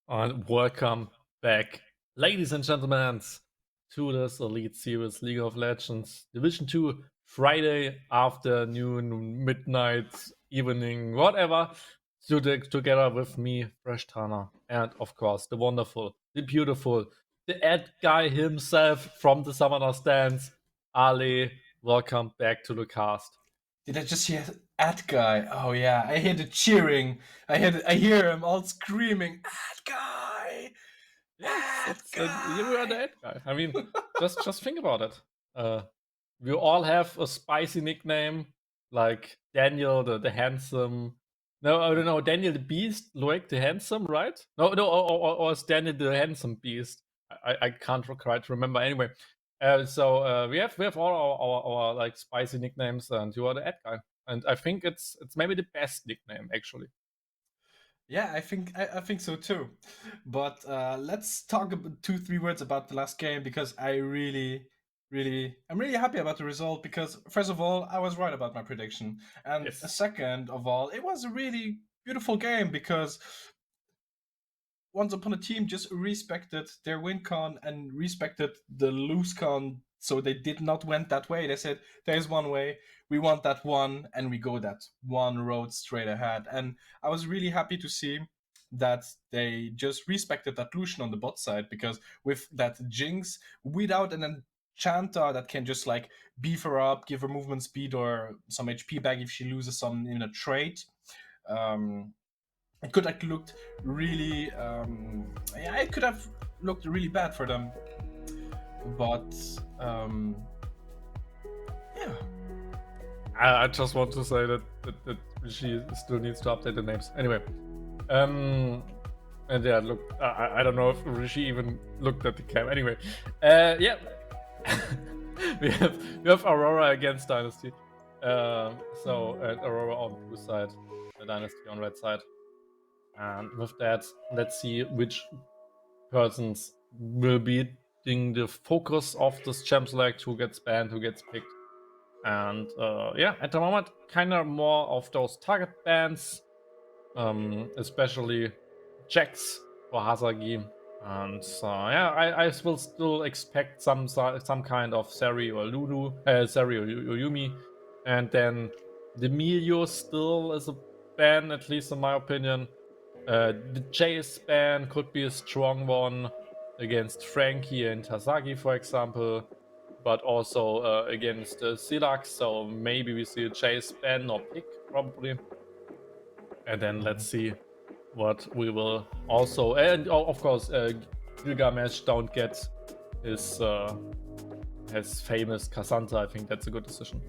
And welcome back, ladies and gentlemen, to this Elite Series League of Legends Division 2 Friday afternoon, midnight, evening, whatever, together with me, Fresh Tana, and of course, the wonderful, the beautiful, the ad guy himself from the Summoner Stands, Ale. Welcome back to the cast. Did I just hear ad guy? Oh yeah, I hear the cheering. I hear him all screaming, ad guy. Yes, you are the ad guy. I mean, just think about it. We all have a spicy nickname, like Daniel the handsome. No, I don't know, Daniel the Beast, Loic the handsome, right? No, or it's Daniel the handsome beast. I can't quite remember. Anyway, so we have all our like spicy nicknames, and you are the ad guy. And I think it's maybe the best nickname actually. Yeah, I think so too. But let's talk about 2-3 words about the last game because I'm really happy about the result because first of all, I was right about my prediction, and Yes. second of all, it was a really beautiful game because Once Upon a Team just respected their win con and respected the lose con, so they did not went that way. They said there's one way, we want that one, and we go that one road straight ahead. And I was really happy to see that they just respected that Lucian on the bot side, because with that Jinx, without an enchanter that can just like beef her up, give her movement speed or some HP back if she loses some in a trade, it could have looked really yeah, it could have looked really bad for them, but yeah, I just want to say that she still needs to update the names. Anyway, and yeah, look, I don't know if Rishi even looked at the cam. Anyway, yeah, we have Aurora against Dynasty. So Aurora on blue side, the Dynasty on red side, and with that, let's see which persons will be the focus of this champ select, who gets banned, who gets picked. And yeah, at the moment, kind of more of those target bans, especially Jax for Hazagi. And yeah, I will still expect some kind of Sari or Lulu, Sari or Yumi. And then the Milio still is a ban, at least in my opinion. The Jace ban could be a strong one against Frankie and Hazagi, for example, but also against Silax, so maybe we see a Chase ban or pick, probably. And then let's see what we will also... And of course, Gilgamesh don't get his famous Cassandra. I think that's a good decision.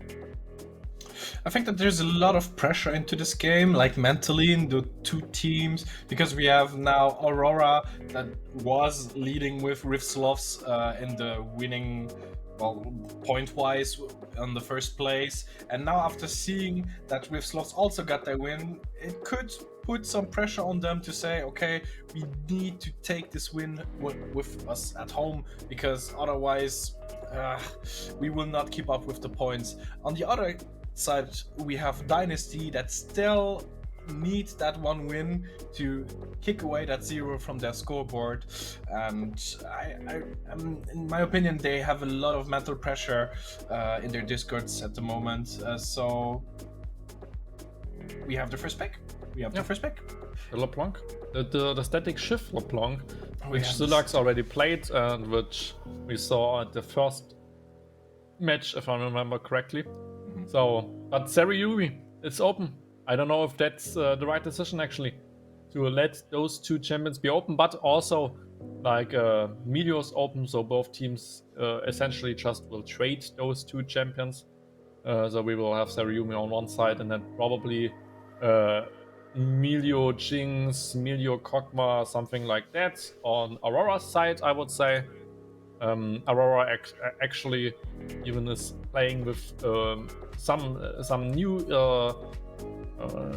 I think that there's a lot of pressure into this game, like mentally in the two teams, because we have now Aurora that was leading with Rifslovs in the winning, well, point-wise on the first place, and now after seeing that Rifslovs also got their win, it could put some pressure on them to say, okay, we need to take this win with us at home, because otherwise we will not keep up with the points. On the other side, we have Dynasty that still need that one win to kick away that 0 from their scoreboard, and in my opinion, they have a lot of mental pressure in their discords at the moment. So we have the first pick. The first pick. The LeBlanc, the static shift LeBlanc, which yeah, Silax already played, and which we saw at the first match, if I remember correctly. So, but Sariyuri, it's open. I don't know if that's the right decision, actually, to let those two champions be open, but also, like, Meteor's open, so both teams essentially just will trade those two champions. So we will have Sariyumi on one side, and then probably Milio Jinx, Milio Kog'Maw, something like that on Aurora's side, I would say. Aurora actually even is playing with some new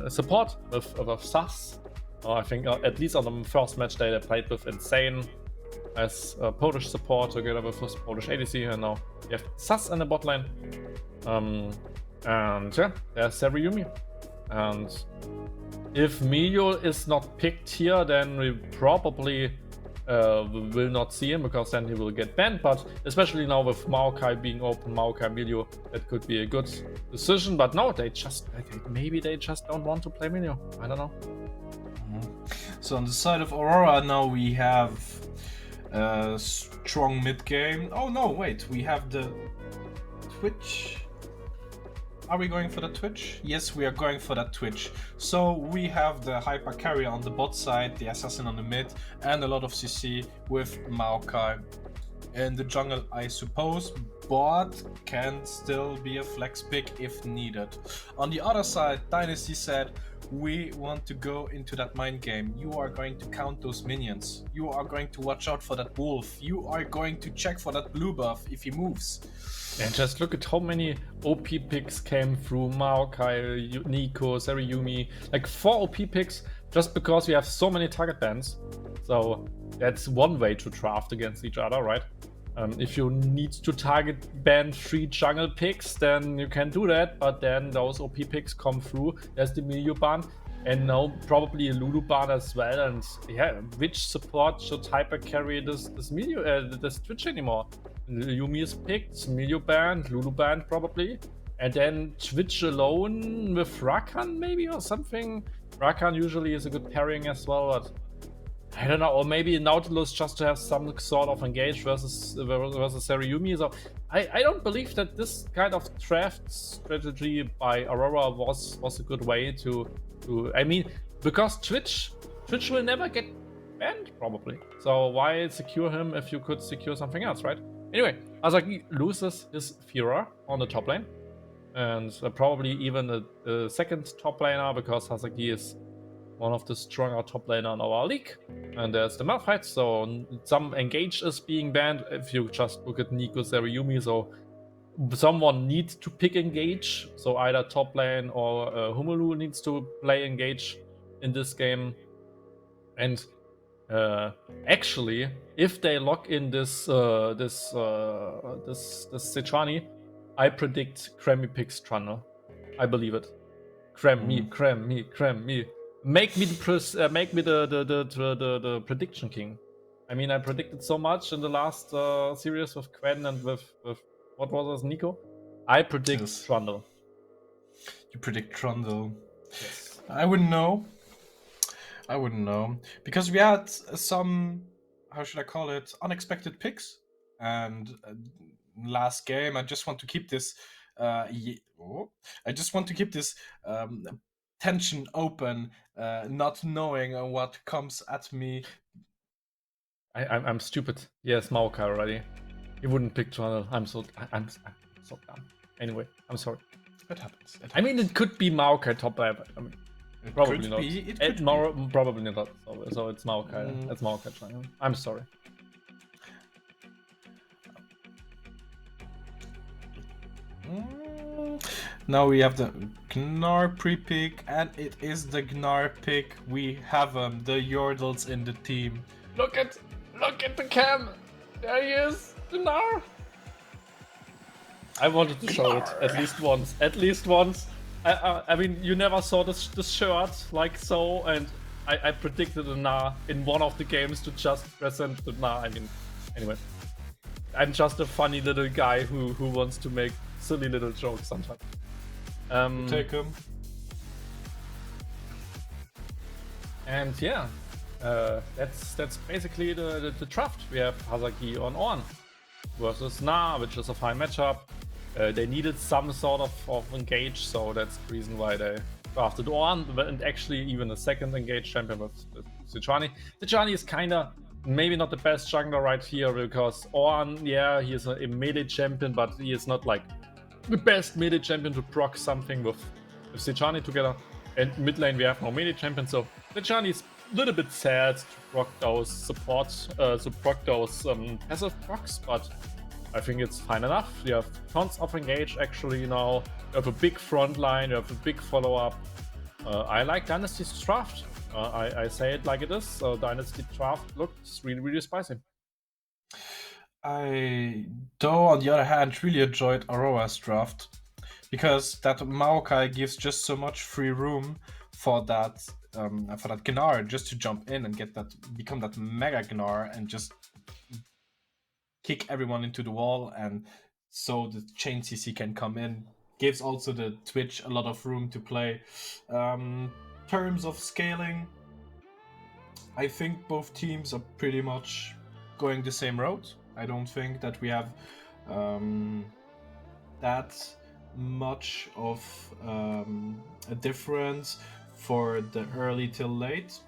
support with Sus. I think at least on the first match they played with Insane as Polish support together with his Polish ADC, and now you have Sus in the bot lane. And yeah, there's Sariyumi. And if Mio is not picked here, then we probably will not see him, because then he will get banned. But especially now with Maokai being open, Maokai Milio, that could be a good decision. But no, maybe they just don't want to play Milio. I don't know. So on the side of Aurora now we have a strong mid game. Oh no, wait, we have the Twitch. Are we going for the Twitch? Yes, we are going for that Twitch. So we have the Hyper Carrier on the bot side, the Assassin on the mid, and a lot of CC with Maokai in the jungle, I suppose, but can still be a flex pick if needed. On the other side, Dynasty said, we want to go into that mind game. You are going to count those minions. You are going to watch out for that wolf. You are going to check for that blue buff if he moves. And just look at how many OP picks came through Maokai, Nico, Sariyumi. Like 4 OP picks just because we have so many target bans. So that's one way to draft against each other, right? If you need to target ban 3 jungle picks, then you can do that. But then those OP picks come through. There's the Milio ban. And now probably a Lulu ban as well. And yeah, which support should hyper carry this Twitch anymore? Yumi is picked, Milio banned, Lulu banned probably. And then Twitch alone with Rakan maybe or something. Rakan usually is a good pairing as well, but I don't know. Or maybe Nautilus just to have some sort of engage versus Sariyumi. So I don't believe that this kind of draft strategy by Aurora was a good way to I mean, because Twitch will never get banned probably. So why secure him if you could secure something else, right? Anyway, Azaki loses his Fira on the top lane, and probably even a second top laner, because Hazaki is one of the stronger top laner in our league. And there's the Malphite, so some engage is being banned. If you just look at Nico, Sariyumi, so someone needs to pick engage. So either top lane or Humulu needs to play engage in this game. And actually, if they lock in this Sejuani, I predict Kremmy picks Trundle. I believe it. Crem me. Make me the prediction king. I mean, I predicted so much in the last series with Quen and with what was it, Nico? I predict Trundle. You predict Trundle. Yes. I wouldn't know. Because we had some, how should I call it, unexpected picks. And last game, I just want to keep this tension open, not knowing what comes at me. I'm stupid. Yes, Maokai already. He wouldn't pick Trundle. I'm so dumb. Anyway, I'm sorry. It happens. I mean, it could be Maokai top lane, but I mean, probably not. Probably not. So it's Maokai. It's Maokai Trundle. I'm sorry. Now we have the Gnar pre-pick, and it is the Gnar pick. We have the Yordles in the team. Look at the cam. There he is, Gnar. I wanted to show it at least once. I mean, you never saw this shirt like so, and I predicted a Gnar in one of the games to just present the Gnar. I mean, anyway, I'm just a funny little guy who wants to make silly little jokes sometimes. Take him. And yeah, that's basically the draft. We have Hazaki on Ornn versus Na, which is a fine matchup. They needed some sort of engage, so that's the reason why they drafted Ornn, and actually even a second engage champion with Sejuani. Sejuani is kind of maybe not the best jungler right here, because Ornn, yeah, he is a melee champion, but he is not like the best melee champion to proc something with Sejuani together. And mid lane we have no melee champion, so Sejuani is a little bit sad to proc those passive procs, but I think it's fine enough. You have tons of engage actually now. You have a big front line, you have a big follow-up. I like Dynasty's draft. I say it like it is. Dynasty draft looks really, really spicy. I, though, on the other hand, really enjoyed Aurora's draft, because that Maokai gives just so much free room for that Gnar just to jump in and become that mega Gnar and just kick everyone into the wall, and so the chain CC can come in. Gives also the Twitch a lot of room to play. Terms of scaling, I think both teams are pretty much going the same road. I don't think that we have that much of a difference for the early till late.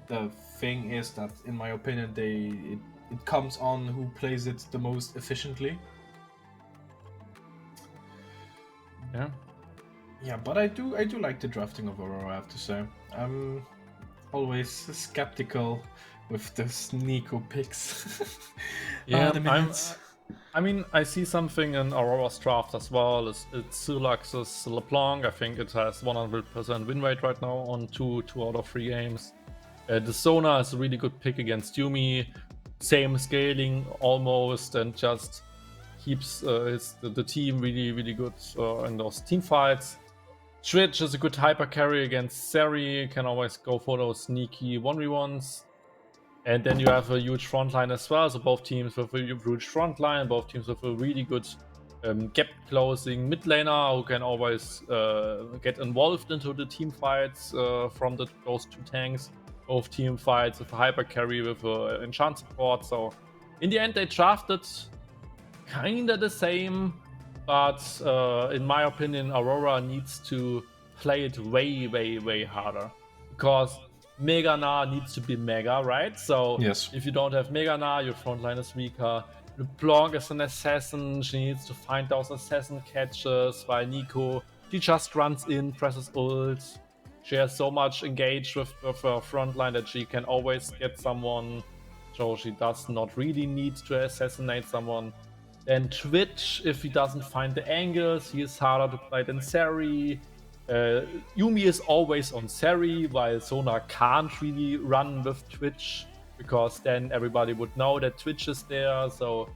The thing is that, in my opinion, it comes on who plays it the most efficiently. Yeah. Yeah, but I do like the drafting of Aurora, I have to say. I'm always skeptical with the Nico picks. Yeah, The minions. I mean, I see something in Aurora's draft as well. It's Sulax's LeBlanc. I think it has 100% win rate right now on two out of 3 games. The Sona is a really good pick against Yumi. Same scaling almost, and just keeps the team really good in those team fights. Twitch is a good hyper carry against Sari. Can always go for those sneaky 1v1s. And then you have a huge front line as well. So both teams with a huge front line, both teams with a really good gap closing mid laner who can always get involved into the team fights from those two tanks. Both team fights with a hyper carry with enchant support. So in the end, they drafted kinda the same, but in my opinion, Aurora needs to play it way harder, because Mega Na needs to be mega, right? So Yes. if you don't have Mega Na, your front line is weaker. LeBlanc is an assassin. She needs to find those assassin catches, while Nico, she just runs in, presses ult. She has so much engaged with her front line that she can always get someone, so she does not really need to assassinate someone. Then Twitch, if he doesn't find the angles, he is harder to play than Sari. Yumi is always on Sari, while Sona can't really run with Twitch, because then everybody would know that Twitch is there. So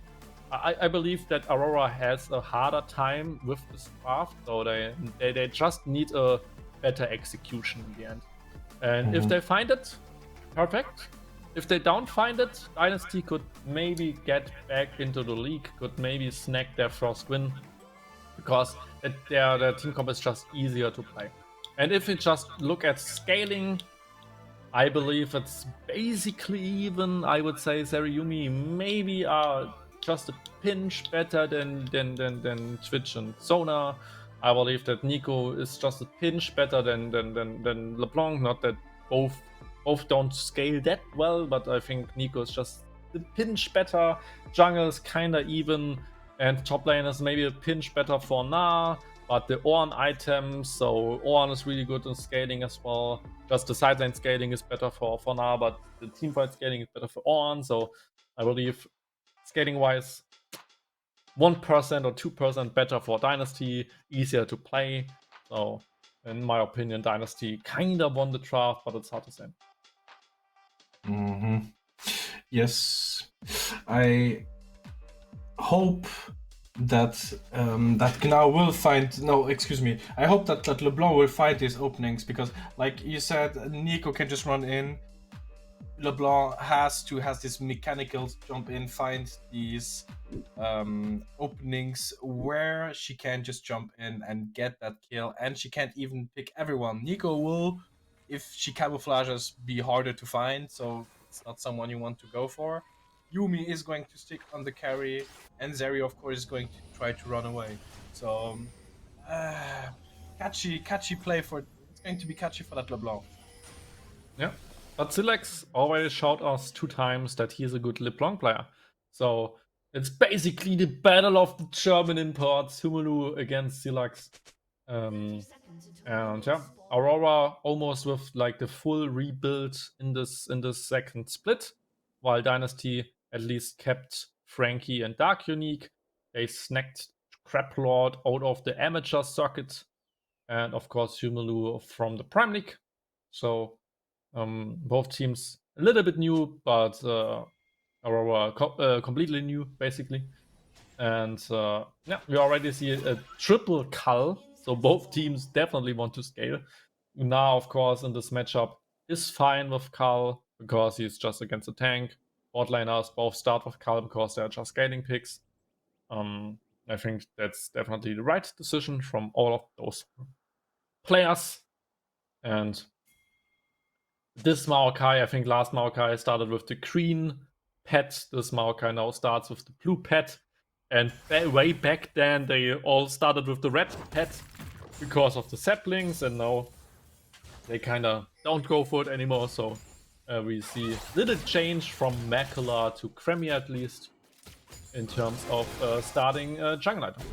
I believe that Aurora has a harder time with this draft, so they just need a better execution in the end. And if they find it, perfect. If they don't find it, Dynasty could maybe get back into the league, could maybe snag their first win, because their team comp is just easier to play. And if you just look at scaling, I believe it's basically even. I would say Zariyumi maybe are just a pinch better than Twitch and Sona. I believe that Nico is just a pinch better than LeBlanc. Not that both don't scale that well, but I think Nico is just a pinch better. Jungle is kinda even, and top lane is maybe a pinch better for Na. But the Ornn items, so Ornn is really good in scaling as well. Just the side lane scaling is better for Na, but the teamfight scaling is better for Ornn. So I believe scaling wise, 1% or 2% better for Dynasty, easier to play. So in my opinion, Dynasty kinda won the draft, but it's hard to say. Yes, I hope that Gnar will find. No, excuse me. I hope that LeBlanc will find these openings, because, like you said, Nico can just run in. LeBlanc has this mechanical jump in, find these openings where she can just jump in and get that kill, and she can't even pick everyone. Nico will, if she camouflages, be harder to find, so it's not someone you want to go for. Yumi is going to stick on the carry, and Zeri, of course, is going to try to run away. So, catchy play for. It's going to be catchy for that LeBlanc. Yeah. But Silex already showed us 2 times that he is a good LeBlanc player. So it's basically the battle of the German imports, Humulu against Silex. And yeah, Aurora almost with like the full rebuild in this second split, while Dynasty at least kept Frankie and Dark Unique. They snagged Crap Lord out of the amateur circuit, and of course Humulu from the Prime League. So both teams a little bit new, but Aurora completely new, basically. And yeah, we already see a triple cull, so both teams definitely want to scale. Now, of course, in this matchup is fine with Cull because he's just against a tank. Bot laners both start with Cull because they're just scaling picks. I think that's definitely the right decision from all of those players. And this Maokai, I think last Maokai started with the green pet. This Maokai now starts with the blue pet. And way back then, they all started with the red pet because of the saplings. And now they kind of don't go for it anymore. So we see little change from Macula to Cremi at least in terms of starting jungle item.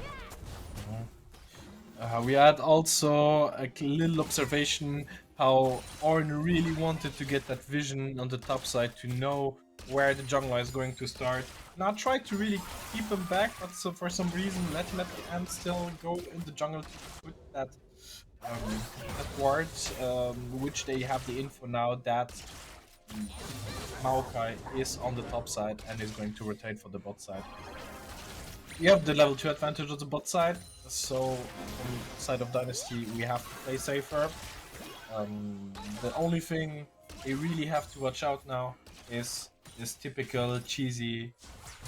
We had also a little observation how Ornn really wanted to get that vision on the top side to know where the jungler is going to start. Now try to really keep him back, but so for some reason let him at the end still go in the jungle to put that ward, which they have the info now that Maokai is on the top side and is going to rotate for the bot side. We have the level 2 advantage on the bot side, so on the side of Dynasty we have to play safer. The only thing they really have to watch out now is this typical cheesy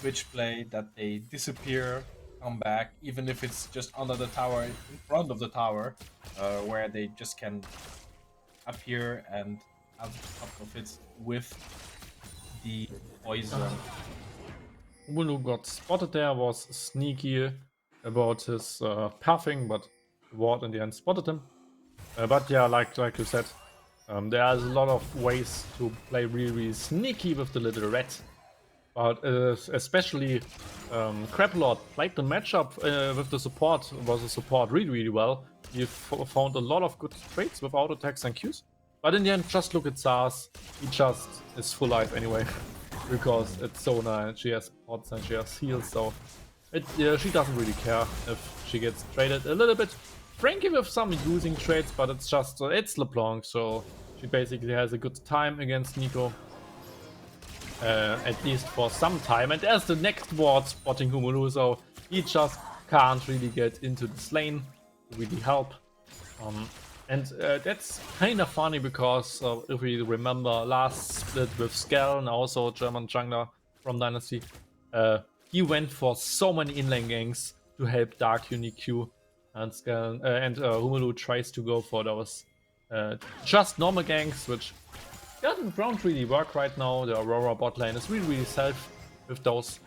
Twitch play that they disappear, come back, even if it's just under the tower, in front of the tower, where they just can appear and have a couple of hits with the poison. Mulu got spotted there, was sneaky about his pathing, but the ward in the end spotted him. But yeah, like you said, there's a lot of ways to play really sneaky with the little rat. But especially Craplord played the matchup with the support, was a support really well. He found a lot of good trades with auto attacks and Qs. But in the end, just look at Sars. He just is full life anyway. Because it's Sona and she has pots and she has heals, so she doesn't really care if she gets traded a little bit. Frankie with some using trades, but it's just, it's LeBlanc, so she basically has a good time against Nico. At least for some time. And there's the next ward spotting Humulu, so he just can't really get into this lane to really help. And that's kind of funny because if we remember last split with Skell and also German jungler from Dynasty, he went for so many inlane ganks to help Dark UniQ, and Skell and Humulu tries to go for those just normal ganks, which don't really work right now. The Aurora bot lane is really safe with those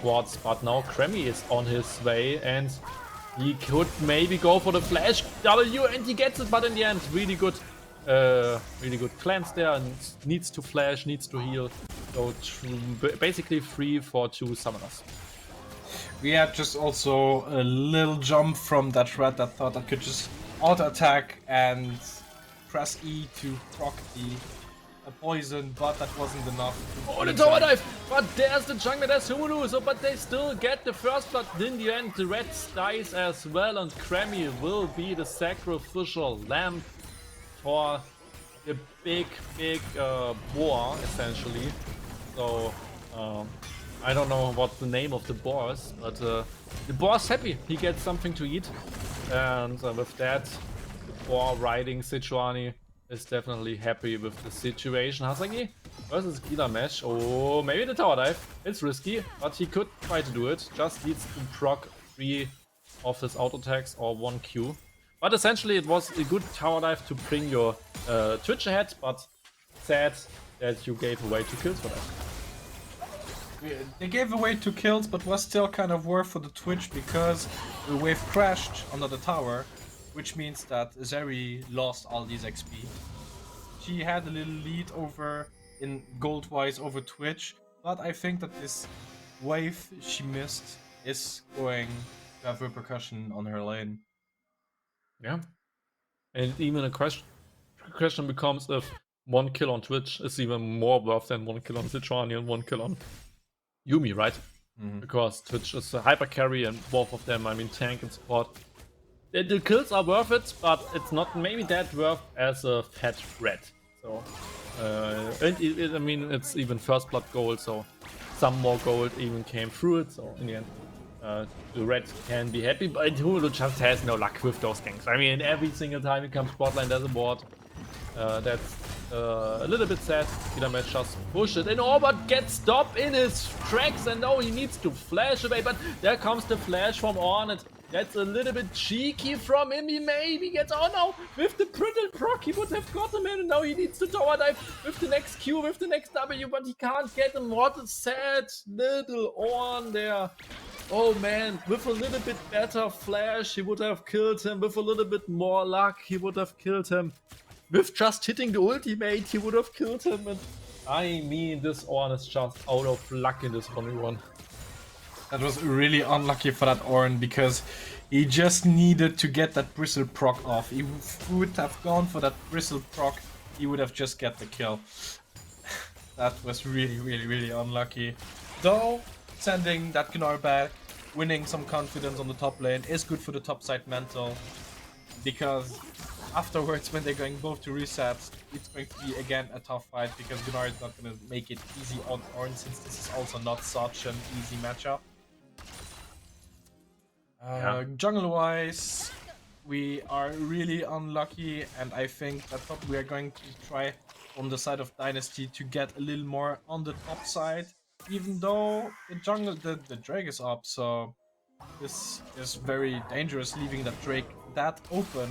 wards, but now Cremi is on his way and he could maybe go for the flash W and he gets it, but in the end, really good cleanse there, and needs to flash, needs to heal. So basically 3 for 2 summoners. We had just also a little jump from that red that thought I could just auto attack and press E to proc the poison, but that wasn't enough. Oh, the tower dive! But there's the jungler, there's Humulu, so but they still get the first blood. In the end, the red dies as well, and Cremi will be the sacrificial lamb for the big boar, essentially. So, I don't know what the name of the boar is, but the boar's happy. He gets something to eat, and with that, the boar riding Sichuani is definitely happy with the situation. Hasagi versus Gilgamesh. Oh, maybe the tower dive. It's risky, but he could try to do it. Just needs to proc 3 of his auto attacks or 1 Q. But essentially, it was a good tower dive to bring your Twitch ahead, but sad that you gave away 2 kills for that. They gave away 2 kills, but was still kind of worth for the Twitch because the wave crashed under the tower, which means that Zeri lost all these XP. She had a little lead over in gold-wise over Twitch, but I think that this wave she missed is going to have repercussion on her lane. Yeah, and even a question becomes if 1 kill on Twitch is even more worth than 1 kill on Sichuani and 1 kill on Yumi, right? Mm-hmm. Because Twitch is a hyper carry and both of them, I mean, tank and support. The kills are worth it, but it's not maybe that worth as a fat red. So, and I mean, it's even first blood goal, so some more gold even came through it, so in the end, the red can be happy, but Hulu just has no luck with those ganks. I mean, every single time he comes bot lane, there's a ward. That's a little bit sad. DYNASTY just push it in, but gets stopped in his tracks, and now he needs to flash away, but there comes the flash from Ornette. That's a little bit cheeky from him. He maybe gets, oh no, with the brittle proc he would have got him in, and now he needs to tower dive with the next Q, with the next W, but he can't get him. What a sad little Ornn there. Oh man, with a little bit better flash he would have killed him. With a little bit more luck he would have killed him. With just hitting the ultimate he would have killed him. And I mean, this Ornn is just out of luck in this 1v1. That was really unlucky for that Ornn, because he just needed to get that bristle proc off. He would have gone for that bristle proc, he would have just get the kill. That was really unlucky. Though, sending that Gnar back, winning some confidence on the top lane is good for the top side mental, because afterwards, when they're going both to resets, it's going to be again a tough fight, because Gnar is not going to make it easy on Ornn, since this is also not such an easy matchup. Jungle-wise, we are really unlucky, and I think that we are going to try on the side of Dynasty to get a little more on the top side, even though the jungle, the Drake is up, so this is very dangerous, leaving that Drake that open.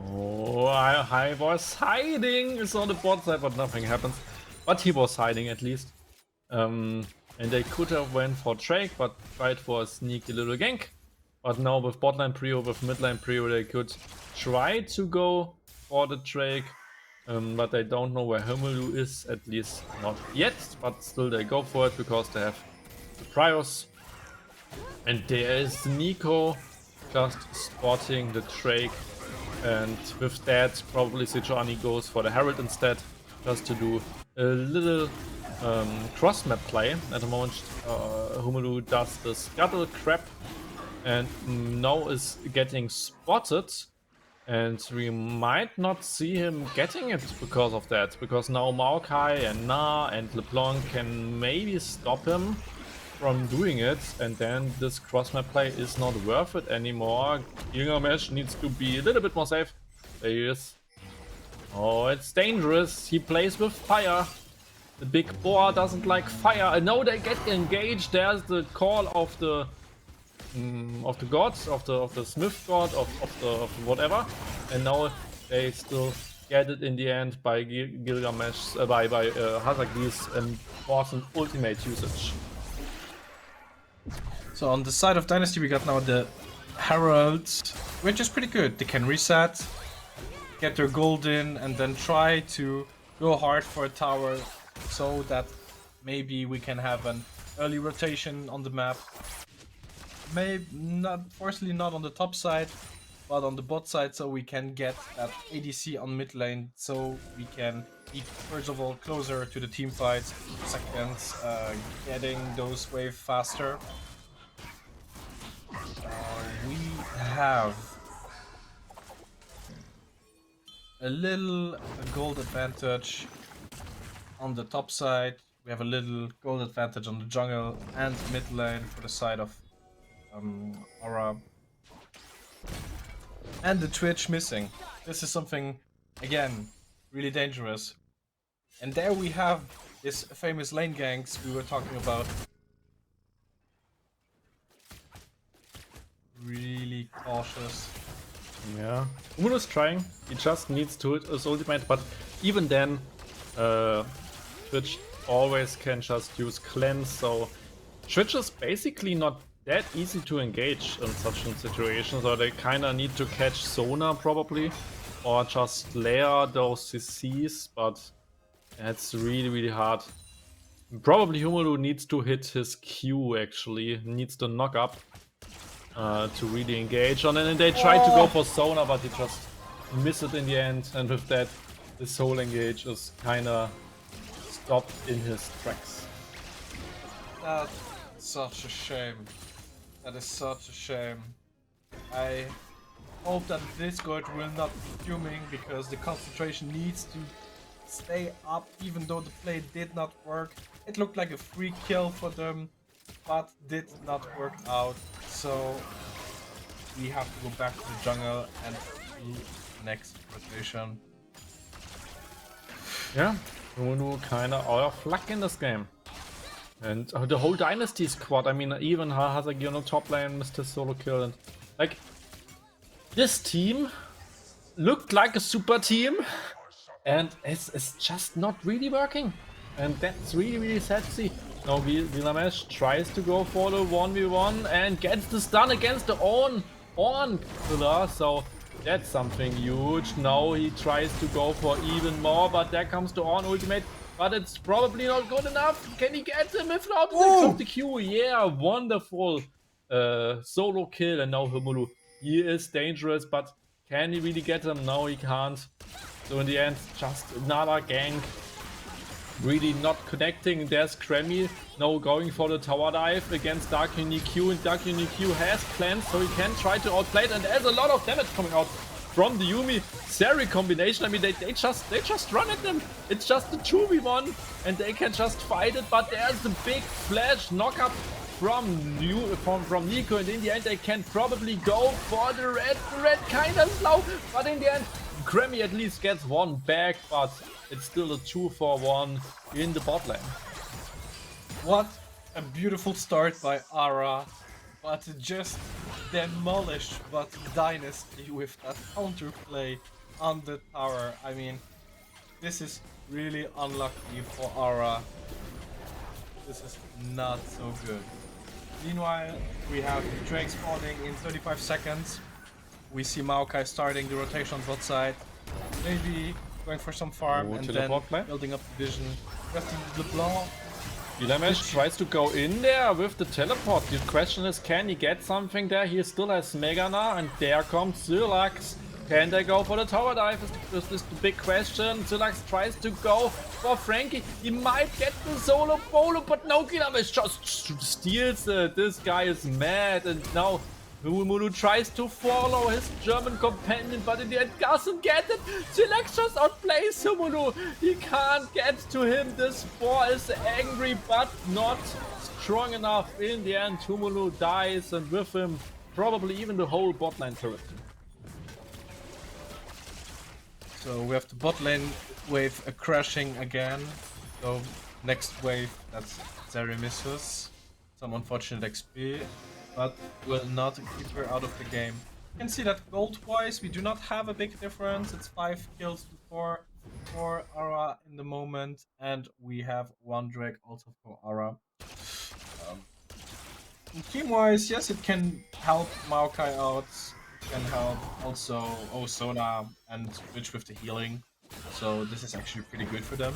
Oh, I was hiding. It's on the bot side, but nothing happens. But he was hiding at least. And they could have went for Drake, but tried for a sneaky little gank. But now with botline prio, with midline prio, they could try to go for the Drake. But they don't know where Himelu is, at least not yet. But still they go for it, because they have the priors. And there is Nico just spotting the Drake. And with that, probably Sejuani goes for the Herald instead, just to do a little cross-map play. At the moment, Himelu does the scuttle crap, and now is getting spotted. And we might not see him getting it because of that, because now Maokai and Na and LeBlanc can maybe stop him from doing it, and then this cross-map play is not worth it anymore. Gilgamesh needs to be a little bit more safe. There he is. Oh, it's dangerous. He plays with fire. The big boar doesn't like fire. And now they get engaged. There's the call of the gods, of the Smith god, of whatever. And now they still get it in the end by Gilgamesh, by Hazagi's important ultimate usage. So on the side of Dynasty, we got now the Heralds, which is pretty good. They can reset, get their gold in, and then try to go hard for a tower, so that maybe we can have an early rotation on the map. Maybe not, fortunately not on the top side, but on the bot side, so we can get that ADC on mid lane, so we can be, first of all, closer to the team fights, second, getting those waves faster. We have a little gold advantage on the top side. We have a little gold advantage on the jungle and mid lane for the side of AURORA. And the Twitch missing. This is something, again, really dangerous. And there we have this famous lane ganks we were talking about. Really cautious. Yeah, Uno's trying. He just needs to hit his ultimate, but even then, Twitch always can just use cleanse. So Twitch is basically not that easy to engage in such a situation. So they kind of need to catch Sona probably, or just layer those CCs. But it's really hard. Probably Himelu needs to hit his Q. Actually, needs to knock up. To really engage on it, and they tried to go for Sona, but he just missed it in the end, and with that, this whole engage is kinda stopped in his tracks. That's such a shame. That is such a shame. I hope that Discord will not be fuming, because the concentration needs to stay up even though the play did not work. It looked like a free kill for them, but did not work out. So we have to go back to the jungle and do next rotation. Yeah, Nunu kinda out of luck in this game. And the whole Dynasty squad, I mean, even Hazagi on the top lane missed his solo kill. And like, this team looked like a super team, and it's just not really working. And that's really sad to see. Now DYNASTY tries to go for the 1v1 and gets the stun against the own killer, so that's something huge. Now he tries to go for even more, but there comes the on ultimate, but it's probably not good enough. Can he get him? If not, with the Q. Yeah, wonderful solo kill. And now Humulu, he is dangerous, but can he really get him? No, he can't. So in the end, just another gank. Really not connecting. There's Kremmy now going for the tower dive against Dark UniQ, and Dark UniQ has plans, so he can try to outplay it, and there's a lot of damage coming out from the Yuumi Sari combination. I mean, they just run at them. It's just a 2v1 and they can just fight it, but there's the big flash knockup from Nico, and in the end they can probably go for the red. The red kinda slow, but in the end Kremmy at least gets one back, but it's still a 2-for-1 in the bot lane. What a beautiful start by AURORA, but just demolished but Dynasty with that counterplay on the tower. I mean, this is really unlucky for AURORA. This is not so good. Meanwhile, we have Drake spawning in 35 seconds. We see Maokai starting the rotation on bot side. Maybe going for some farm and then building up the vision. We have the LeBlanc. DYNASTY tries to go in there with the teleport. The question is, can he get something there? He still has Megana, and there comes Sylax. Can they go for the tower dive? Is this the big question? Sylax tries to go for Frankie. He might get the solo bolo, but no, DYNASTY just steals it. This guy is mad, and now Humulu tries to follow his German companion, but in the end doesn't get it. Sylax just outplays Humulu. He can't get to him. This boar is angry, but not strong enough. In the end, Humulu dies, and with him, probably even the whole bot lane turret. So we have the bot lane wave crashing again. So next wave, that's Zeri misses. Some unfortunate XP, but will not keep her out of the game. You can see that gold-wise, we do not have a big difference. It's 5 kills to 4 for AURORA in the moment, and we have 1 Drake also for AURORA. Team-wise, yes, it can help Maokai out. It can help also Osona and Twitch with the healing. So this is actually pretty good for them.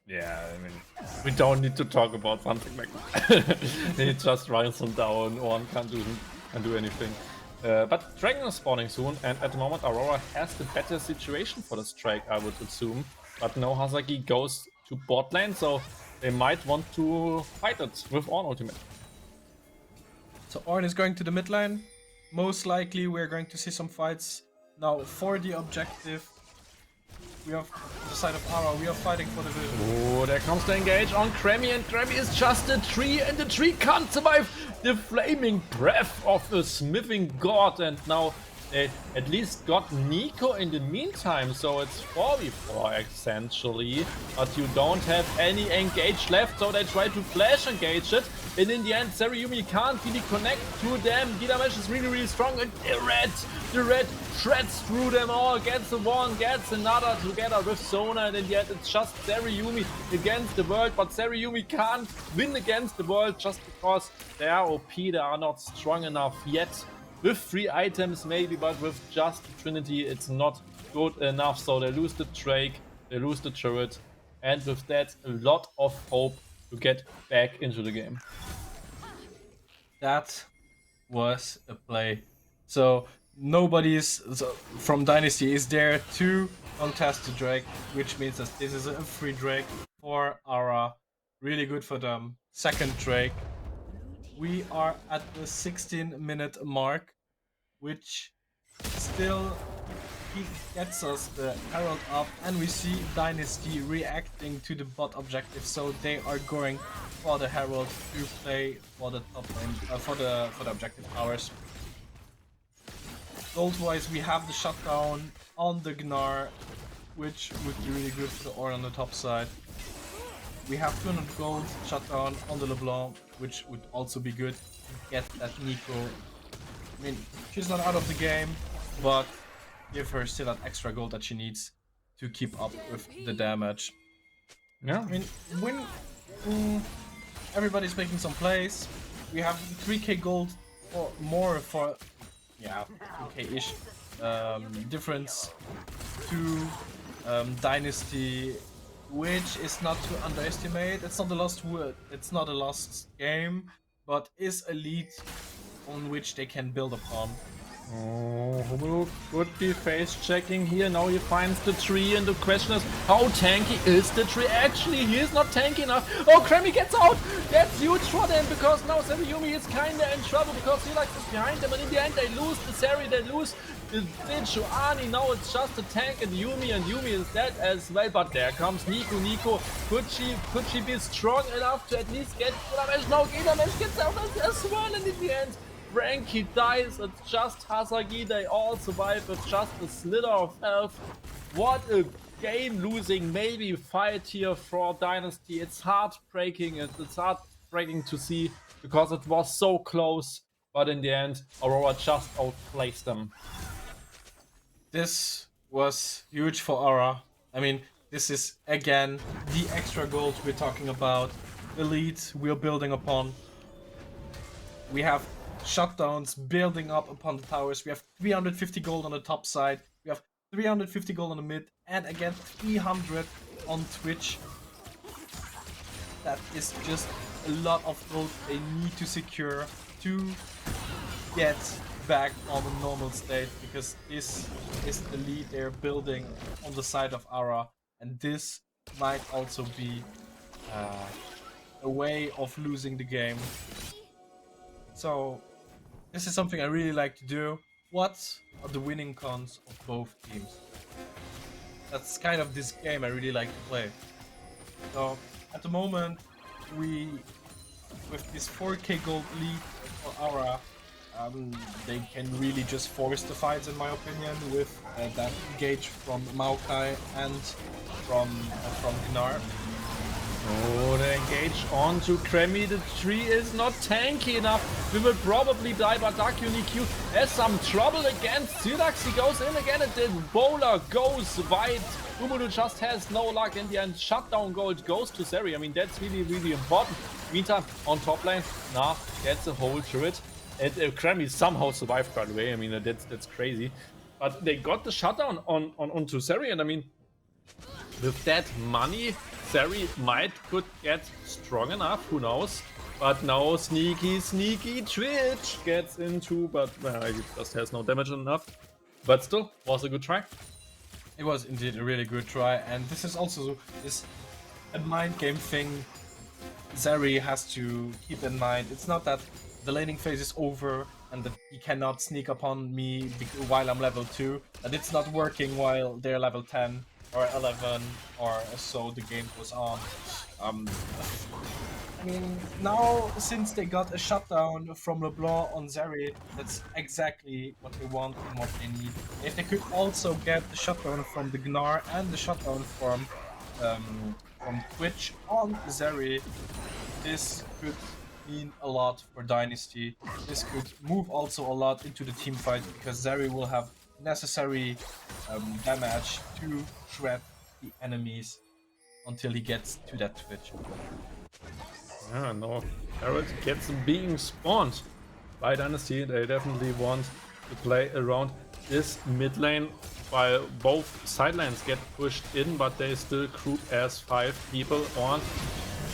Yeah, I mean, we don't need to talk about something like that. He just runs them down, one can't do anything. But Dragon is spawning soon, and at the moment AURORA has the better situation for this Drake, I would assume. But now Hazagi goes to bot lane, so they might want to fight it with Ornn ultimate. So Ornn is going to the mid lane. Most likely we're going to see some fights. Now for the objective, we have the side of AURORA, we are fighting for the vision. Oh, there comes the engage on Kremmy, and Kremmy is just a tree, and the tree can't survive the flaming breath of the smithing god. And now they at least got Nico in the meantime, so it's 4v4 essentially. But you don't have any engage left, so they try to flash engage it. And in the end, Yuumi can't really connect to them. DYNASTY is really strong, and the red shreds through them all, gets the one, gets another together with Sona, and in the end it's just Yuumi against the world. But Yuumi can't win against the world just because they are OP, they are not strong enough yet. With 3 items maybe, but with just Trinity it's not good enough. So they lose the Drake, they lose the turret, and with that a lot of hope to get back into the game. That was a play. So nobody's from Dynasty is there to contest the Drake, which means that this is a free Drake for AURORA. Really good for them. Second Drake. We are at the 16-minute mark, which still he gets us the Herald up, and we see Dynasty reacting to the bot objective, so they are going for the Herald to play for the top lane, for the objective towers. Gold-wise, we have the shutdown on the Gnar, which would be really good for the Aura on the top side. We have 200 gold shutdown on the LeBlanc, which would also be good to get that Nico. I mean, she's not out of the game, but give her still that extra gold that she needs to keep up with the damage. Yeah. I mean, when everybody's making some plays, we have 3k gold or more for, yeah, 2k-ish difference to Dynasty, which is not to underestimate. It's not the last word. It's not a lost game, but is a lead on which they can build upon. Oh, Hubu could be face checking here. Now he finds the tree, and the question is, how tanky is the tree? Actually, he is not tanky enough. Oh, Kremmy gets out! That's huge for them, because now Yumi is kinda in trouble, because Helix is behind them, and in the end they lose the Sari, they lose the Ani. Now it's just a tank and Yumi is dead as well. But there comes Nico. Nico, could she be strong enough to at least get damage? No, damage gets out as well, and in the end Frankie dies. It's just Hasagi. They all survive with just a slither of health. What a game-losing maybe fight here for Dynasty. It's heartbreaking. It's heartbreaking to see, because it was so close. But in the end, Aurora just outplays them. This was huge for Aura. I mean, this is again the extra gold we're talking about. The lead we're building upon. We have shutdowns building up upon the towers. We have 350 gold on the top side. We have 350 gold on the mid, and again 300 on Twitch. That is just a lot of gold they need to secure to get back on the normal state, because this is the lead they're building on the side of Aura, and this might also be a way of losing the game. So this is something I really like to do. What are the winning cons of both teams? That's kind of this game I really like to play. So at the moment, with this 4k gold lead for Aura, they can really just force the fights, in my opinion, with that engage from Maokai and from Gnar. Oh, they engage onto Kremmy. The tree is not tanky enough. We will probably die, but Dark Unique has some trouble against Syrax. He goes in again, and the bowler goes wide. Ubuntu just has no luck. In the end, shutdown gold goes to Seri. I mean, that's really, really important. Meantime, on top lane, Nah gets a whole turret. And Kremmy somehow survived, by the way. I mean, that's crazy. But they got the shutdown onto Seri, and I mean, with that money, Seri could get strong enough, who knows? But now sneaky Twitch gets into, but he just has no damage enough. But still, was a good try. It was indeed a really good try, and this is also a mind game thing Seri has to keep in mind. It's not that the laning phase is over and that he cannot sneak upon me while I'm level 2, that it's not working while they're level 10 or 11 or so the game goes on. I mean, now since they got a shutdown from LeBlanc on Seri, that's exactly what they want and what they need. If they could also get the shutdown from the Gnar and the shutdown from Twitch on Seri, this could mean a lot for Dynasty. This could move also a lot into the team fight, because Seri will have necessary damage to shred the enemies until he gets to that Twitch. Yeah, no, Herald gets being spawned by Dynasty. They definitely want to play around this mid lane, while both side lanes get pushed in, but they still group as 5 people on.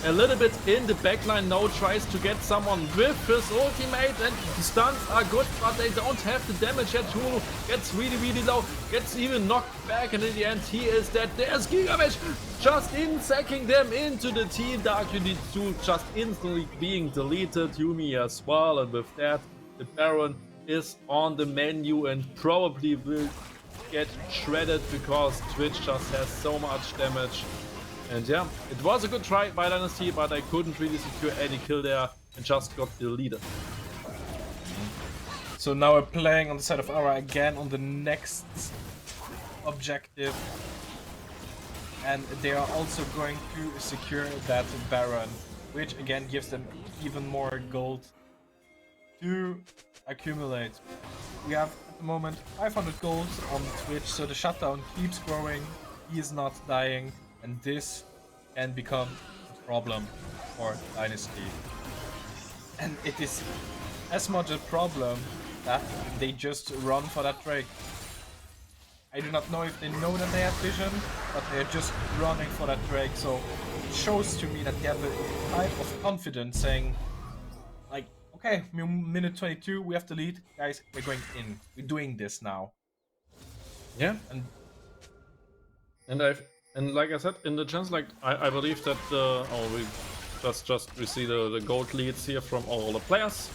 A little bit in the backline now, tries to get someone with his ultimate, and the stuns are good, but they don't have the damage yet. Hulu gets really low, gets even knocked back, and in the end he is dead. There's Gigamesh just sacking them into the team. Dark Unit 2 just instantly being deleted. Yumi as well, and with that the Baron is on the menu and probably will get shredded because Twitch just has so much damage. And yeah, it was a good try by Dynasty, but I couldn't really secure any kill there and just got deleted. So now we're playing on the side of Aura again on the next objective. And they are also going to secure that Baron, which again gives them even more gold to accumulate. We have at the moment 500 gold on Twitch, so the shutdown keeps growing. He is not dying, and this can become a problem for Dynasty. And it is as much a problem that they just run for that Drake. I do not know if they know that they have vision, but they're just running for that Drake, so it shows to me that they have a type of confidence saying, like, okay, minute 22, we have the lead, guys, we're going in, we're doing this now. Yeah, and like I said, in the chance, like I believe that we see the gold leads here from all the players.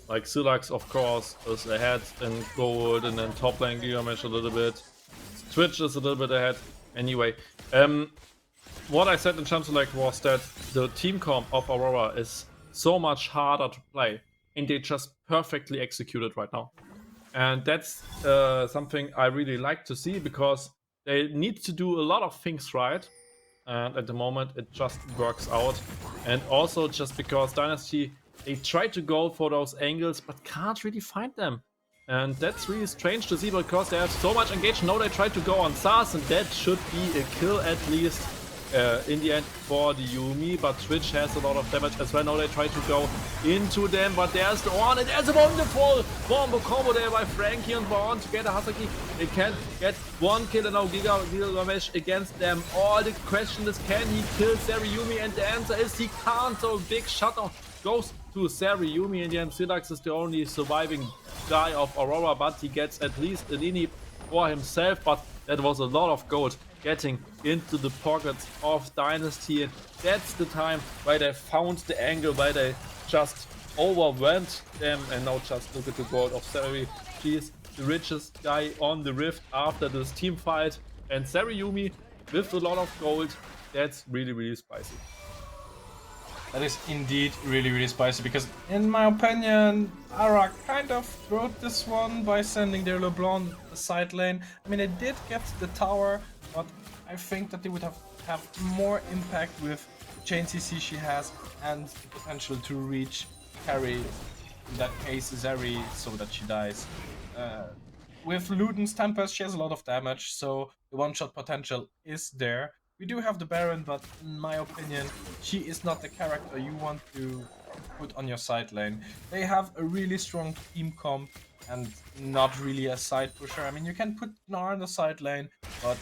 Like Sylax, of course, is ahead in gold, and then top lane Gilgamesh a little bit. Twitch is a little bit ahead. Anyway, what I said in Champs Select was that the team comp of Aurora is so much harder to play, and they just perfectly execute it right now. And that's something I really like to see, because they need to do a lot of things right, and at the moment it just works out. And also just because Dynasty, they try to go for those angles but can't really find them. And that's really strange to see, because they have so much engagement. Now they try to go on Sars, and that should be a kill at least in the end for the Yuumi. But Twitch has a lot of damage as well. Now they try to go into them, but there's the Ornn, and there's a wonderful combo there by Frankie and Ornn together. Hasaki, they can get one kill, and now Gilgamesh against them. All the question is, can he kill Yuumi? And the answer is he can't. So big shutdown goes to Yuumi. In the end, Sylax is the only surviving guy of Aurora, but he gets at least an inhib for himself. But that was a lot of gold getting into the pockets of Dynasty, and that's the time where they found the angle, where they just overwhelmed them. And now just look at the gold of Sari. She is the richest guy on the Rift after this team fight, and Yuumi with a lot of gold. That's really, really spicy. That is indeed really, really spicy, because in my opinion, Aura kind of wrote this one by sending their LeBlanc the side lane. I mean, they did get the tower, but I think that they would have more impact with chain CC she has, and the potential to reach carry, in that case Zeri, so that she dies. With Luden's Tempest, she has a lot of damage, so the one-shot potential is there. We do have the Baron, but in my opinion, she is not the character you want to put on your side lane. They have a really strong team comp and not really a side pusher. I mean, you can put Gnar in the side lane, but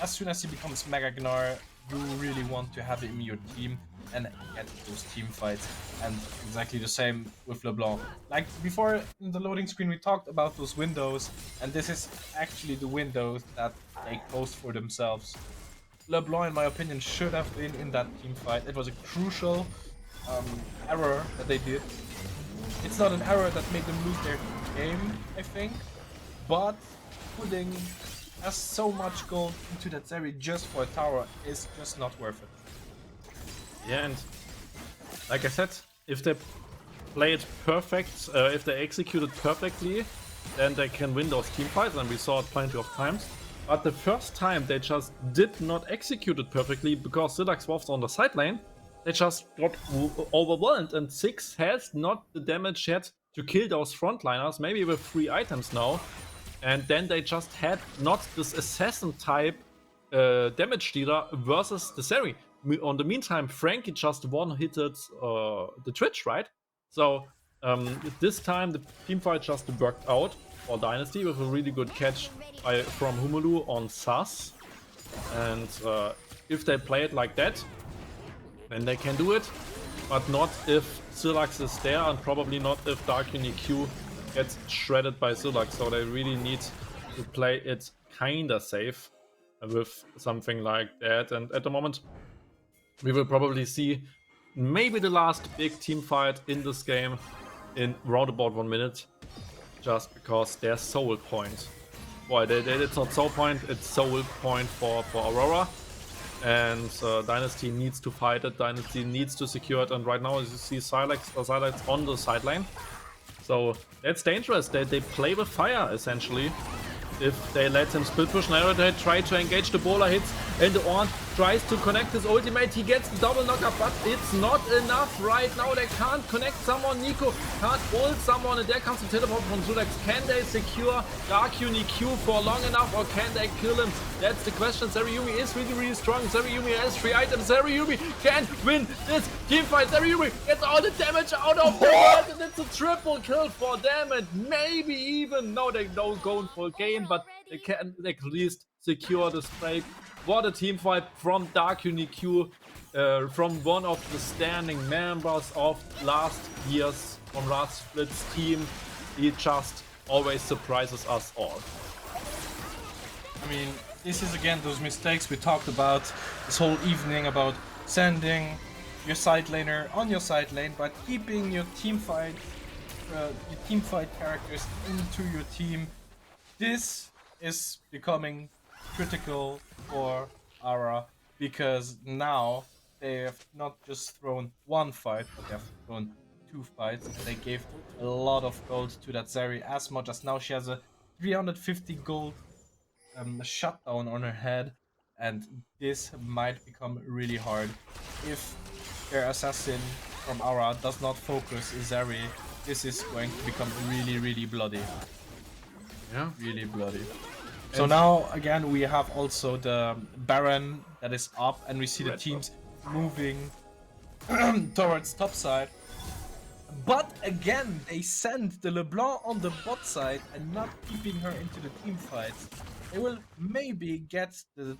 as soon as he becomes Mega Gnar, you really want to have him in your team and get those team fights. And exactly the same with LeBlanc. Like before in the loading screen, we talked about those windows, and this is actually the windows that they closed for themselves. LeBlanc, in my opinion, should have been in that team fight. It was a crucial error that they did. It's not an error that made them lose their game, I think, but putting so much gold into that Zeri just for a tower is just not worth it. Yeah, and like I said, if they play it perfect, if they execute it perfectly, then they can win those team fights, and we saw it plenty of times. But the first time they just did not execute it perfectly, because Sylax was on the side lane, they just got overwhelmed, and Six has not the damage yet to kill those frontliners, maybe with 3 items now. And then they just had not this assassin type damage dealer versus the Zeri. On the meantime, Frankie just one-hitted the Twitch, right? So this time the teamfight just worked out for Dynasty with a really good catch from Humulu on Sas. And if they play it like that, then they can do it. But not if Sylax is there, and probably not if Dark Q gets shredded by Sylax. So they really need to play it kinda safe with something like that. And at the moment, we will probably see maybe the last big team fight in this game in round about 1 minute, just because their soul point Well, it's not Soul Point, it's Soul Point for Aurora. And Dynasty needs to fight it, Dynasty needs to secure it, and right now as you see Silex on the side lane. So that's dangerous, they play with fire essentially. If they let him split push, now they try to engage, the bowler hits, and the Ornn tries to connect his ultimate, he gets the double knocker, but it's not enough right now, they can't connect someone, Nico can't ult someone, and there comes the teleport from Zulax. Can they secure Dark Uni Q for long enough, or can they kill him? That's the question. Zeriyumi is really strong, Zeriyumi has 3 items, Zeriyumi can win this teamfight, Zeriyumi gets all the damage out of the world, and it's a triple kill for them, and maybe even, no, they don't go in full game, but they can at least secure this break. What a team fight from Dark UniQ, from one of the standing members of last year's, from last split's team. He just always surprises us all. I mean, this is again those mistakes we talked about this whole evening, about sending your side laner on your side lane, but keeping your team fight characters into your team. This is becoming critical for AURORA, because now they have not just thrown one fight, but they have thrown 2 fights. They gave a lot of gold to that Zeri, as much as now she has a 350 gold shutdown on her head, and this might become really hard. If their assassin from AURORA does not focus Zeri, this is going to become really bloody. Yeah, really bloody. So now again we have also the Baron that is up, and we see the teams moving towards top side. But again, they send the LeBlanc on the bot side and not keeping her into the team fights. They will maybe get the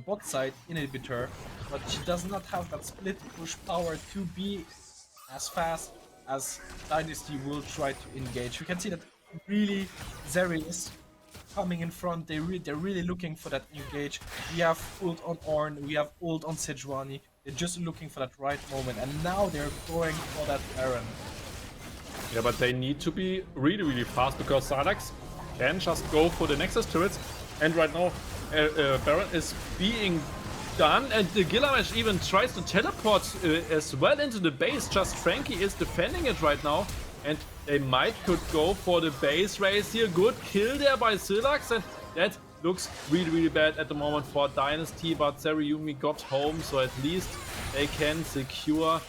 bot side inhibitor, but she does not have that split push power to be as fast as Dynasty will try to engage. We can see that really Zeri is coming in front. They're really looking for that engage. We have ult on Ornn, we have ult on Sejuani. They're just looking for that right moment, and now they're going for that Baron. Yeah, but they need to be really fast, because Silex can just go for the Nexus turrets, and right now Baron is being done, and the Gilgamesh even tries to teleport as well into the base. Just Frankie is defending it right now, and they could go for the base race here. Good kill there by Silax, and that looks really bad at the moment for Dynasty, but Zeriyumi got home, so at least they can secure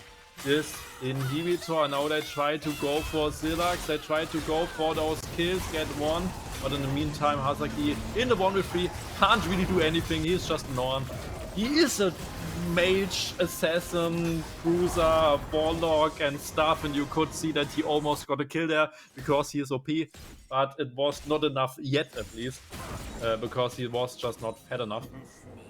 this inhibitor. Now they try to go for Silax, they try to go for those kills, get one, but in the meantime Hazaki in the 1v3 can't really do anything. He's just an Ornn. He is a mage, assassin, cruiser, warlock and stuff, and you could see that he almost got a kill there because he is OP, but it was not enough yet, at least, because he was just not fat enough.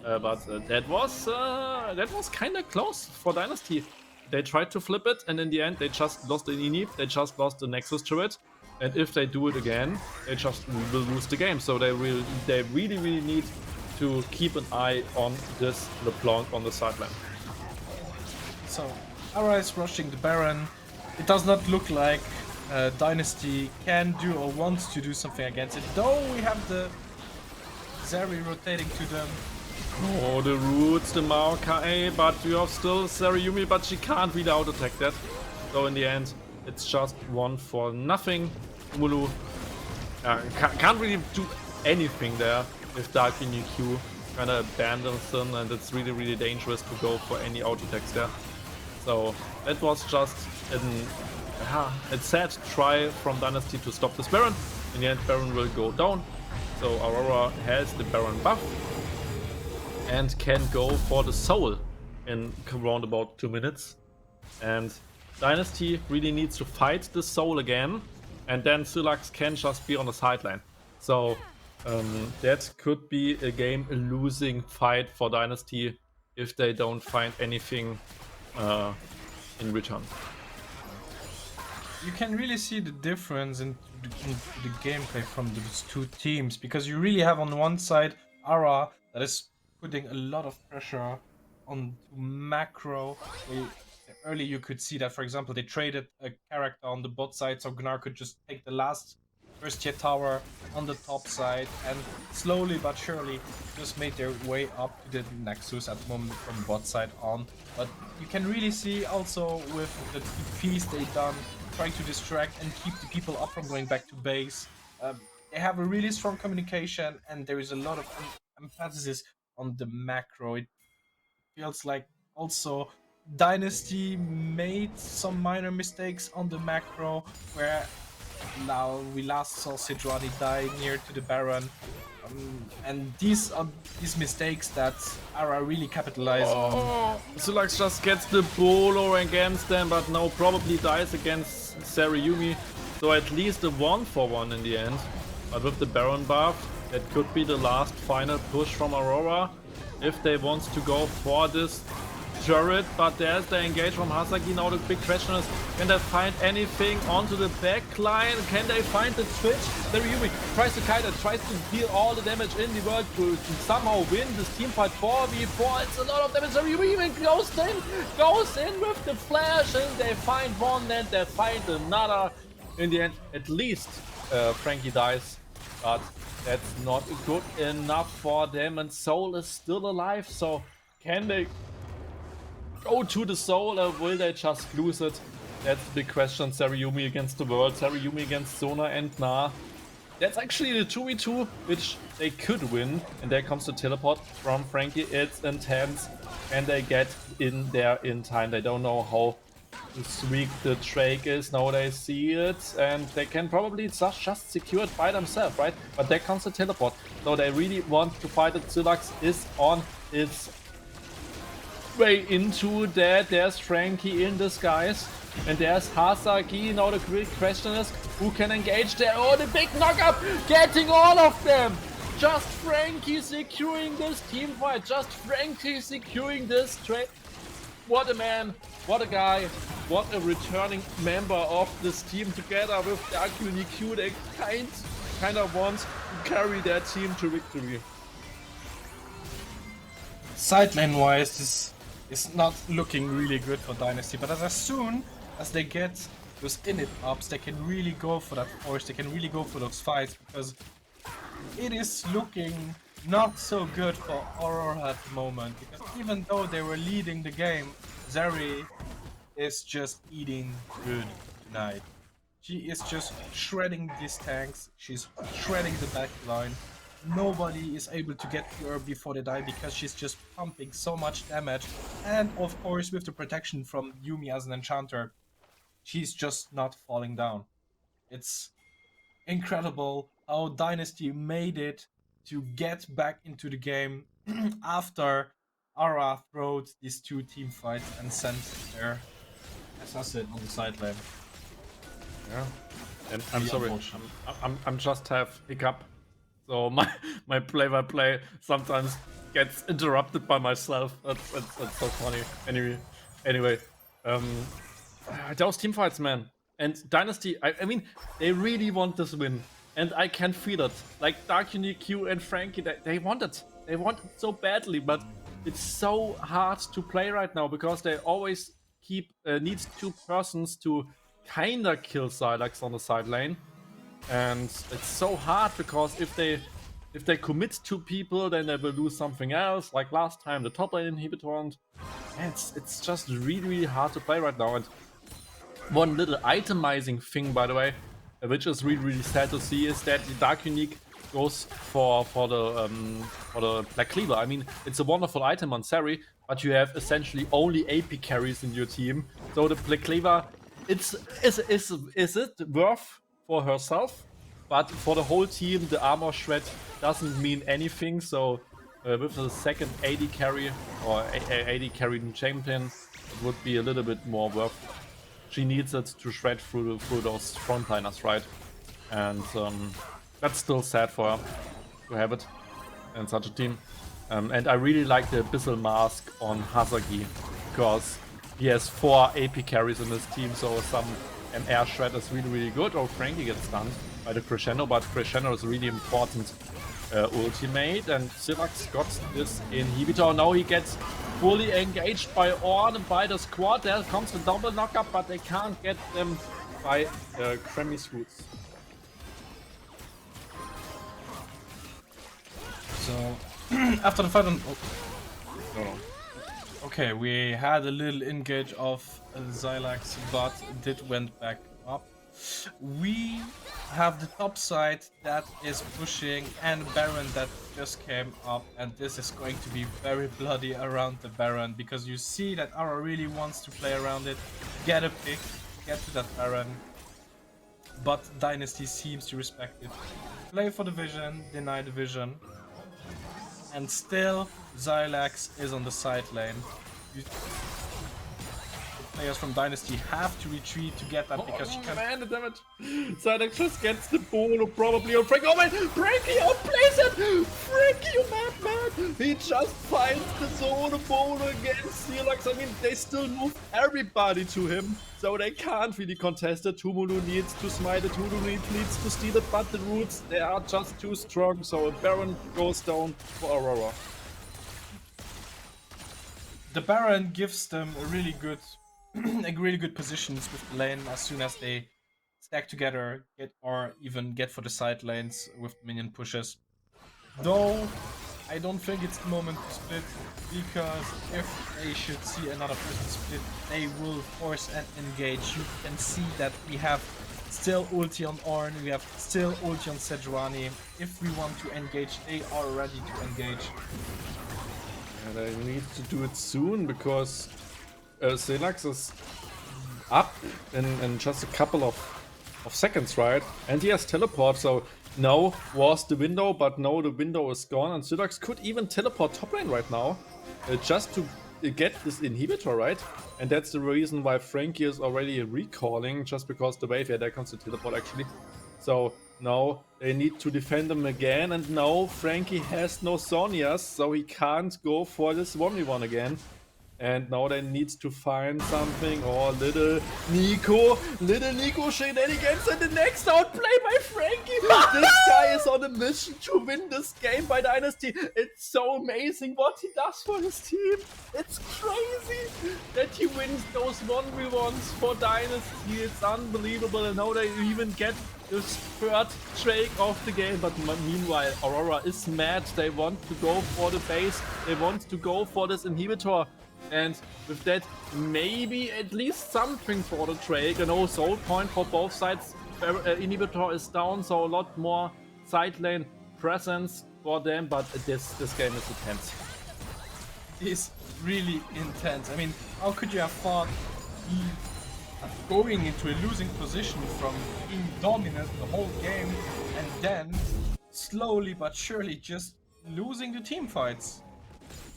But that was kind of close for Dynasty. They tried to flip it, and in the end they just lost the inhib, they just lost the Nexus turret, and if they do it again, they just will lose the game. So they really need to keep an eye on this LeBlanc on the sideline. So AURORA is rushing the Baron. It does not look like Dynasty can do or wants to do something against it, though we have the Zeri rotating to them. Oh, the roots, the Maokai, but you have still Zeriyumi, but she can't really out-attack that. So in the end, it's just 1-0. Mulu can't really do anything there if Dark UniQ kind of abandons them, and it's really dangerous to go for any auto-attacks there. So that was just a sad try from Dynasty to stop this Baron. In the end, Baron will go down. So AURORA has the Baron buff and can go for the soul in around about 2 minutes. And Dynasty really needs to fight the soul again, and then Silax can just be on the sideline. So that could be a game-losing fight for Dynasty if they don't find anything in return. You can really see the difference in the gameplay from those two teams, because you really have on one side AURORA that is putting a lot of pressure on macro. Early you could see that, for example, they traded a character on the bot side so Gnar could just take the last first tier tower on the top side, and slowly but surely just made their way up to the Nexus at the moment from bot side on. But you can really see also with the TPs they done, trying to distract and keep the people up from going back to base. They have a really strong communication, and there is a lot of emphasis on the macro. It feels like also Dynasty made some minor mistakes on the macro, where now we last saw Sidrani die near to the Baron. And these are these mistakes that Ara really capitalize on. Sylax just gets the bolo against them, but now probably dies against Saryumi. So at least a 1-for-1 in the end. But with the Baron buff, that could be the last final push from Aurora if they want to go for this turret. But there's the engage from Hasagi. Now the big question is, can they find anything onto the back line? Can they find the switch? Saryumi tries to kite it, tries to deal all the damage in the world to somehow win this teamfight 4v4. It's a lot of damage. Saryumi even goes in with the flash, and they find one and they find another. In the end, at least Frankie dies, but that's not good enough for them, and Soul is still alive. So can they go to the Soul, or will they just lose it? That's the big question. Saryumi against the world, Saryumi against Sona and Na. That's actually the 2v2 which they could win, and there comes the teleport from Frankie. It's intense, and they get in there in time. They don't know how weak the Drake is. Now they see it, and they can probably just secure it by themselves, right? But there comes the teleport, so they really want to fight it. Sylax is on its way into that. There's Frankie in disguise, and there's Hasagi. Now the quick question is, who can engage there? Oh, the big knockup, getting all of them. Just Frankie securing this team fight. Just Frankie securing this trade. What a man, what a guy, what a returning member of this team, together with DYNASTY. They kind of want to carry their team to victory. Side lane wise, this is not looking really good for Dynasty, but as soon as they get those init ups, they can really go for that force, they can really go for those fights, because it is looking not so good for Aurora at the moment, because even though they were leading the game, Zeri is just eating good tonight. She is just shredding these tanks, she's shredding the back line. Nobody is able to get to her before they die because she's just pumping so much damage, and of course with the protection from Yuumi as an enchanter, she's just not falling down. It's incredible how Dynasty made it to get back into the game after Ara throwed these two team fights and sent their assassin on the side lane. Yeah, and I'm sorry, I'm just have hiccup, so my play-by-play sometimes gets interrupted by myself. That's so funny. Anyway, those team fights, man, and Dynasty. I mean, they really want this win. And I can feel it. Like DYNASTY and Frankie, they want it. They want it so badly, but it's so hard to play right now because they always need two persons to kinda kill Sylax on the side lane. And it's so hard because if they commit two people, then they will lose something else. Like last time, the top lane inhibitor, and it's just really hard to play right now. And one little itemizing thing, by the way, which is really sad to see, is that the DYNASTY goes for the Black Cleaver. I mean, it's a wonderful item on Sari, but you have essentially only AP carries in your team. So the Black Cleaver, is it worth for herself? But for the whole team, the armor shred doesn't mean anything. So with the second AD carry or AD carried champion, it would be a little bit more worth. She needs it to shred through those frontliners, right? And that's still sad for her to have it in such a team. And I really like the Abyssal Mask on Hasagi, because he has 4 AP carries in his team, so some air shred is really good. Or Frankie gets stunned by the Crescendo, but Crescendo is really important ultimate, and Sylax got this inhibitor. Now he gets fully engaged by Ornn and by the squad. There comes the double knockup, but they can't get them by Kremy's roots. So after the fight on... No. Okay, we had a little engage of Xylax, but it went back up. We have the top side that is pushing and Baron that just came up, and this is going to be very bloody around the Baron because you see that Aura really wants to play around it, get a pick, get to that Baron, but Dynasty seems to respect it. Play for the vision, deny the vision, and still Xylax is on the side lane. The players from Dynasty have to retreat to get that because she can't. Man, the damage! Xylax just gets the bolo probably on Frankie. Oh man! Frankie outplays it! Frankie, you madman! He just finds the solo bolo against Xylax. I mean, they still move everybody to him, so they can't really contest it. Tumulu needs to smite it, Tumulu needs to steal it, but the roots, they are just too strong, so Baron goes down for Aurora. The Baron gives them a really good positions with the lane as soon as they stack together, or even get for the side lanes with minion pushes. Though I don't think it's the moment to split, because if they should see another person split, they will force and engage. You can see that we have still ulti on Ornn, we have still ulti on Sejuani. If we want to engage, they are ready to engage. And I need to do it soon because Xylax is up in just a couple of seconds, right? And he has teleport, so now was the window, but now the window is gone, and Xylax could even teleport top lane right now just to get this inhibitor, right? And that's the reason why Frankie is already recalling, just because the wave, yeah, there comes the teleport actually. So now they need to defend him again, and now Frankie has no Zhonya's, so he can't go for this 1v1 again. And now they need to find something, or little Nico shenanigans, and the next outplay by Frankie! This guy is on a mission to win this game by Dynasty. It's so amazing what he does for his team. It's crazy that he wins those 1v1s for Dynasty. It's unbelievable, and now they even get this third Drake of the game. But meanwhile, Aurora is mad. They want to go for the base. They want to go for this inhibitor. And with that, maybe at least something for the Drake. An old soul point for both sides. Inhibitor is down, so a lot more side lane presence for them. But this game is intense. It's really intense. I mean, how could you have thought going into a losing position from being dominant the whole game and then slowly but surely just losing the team fights?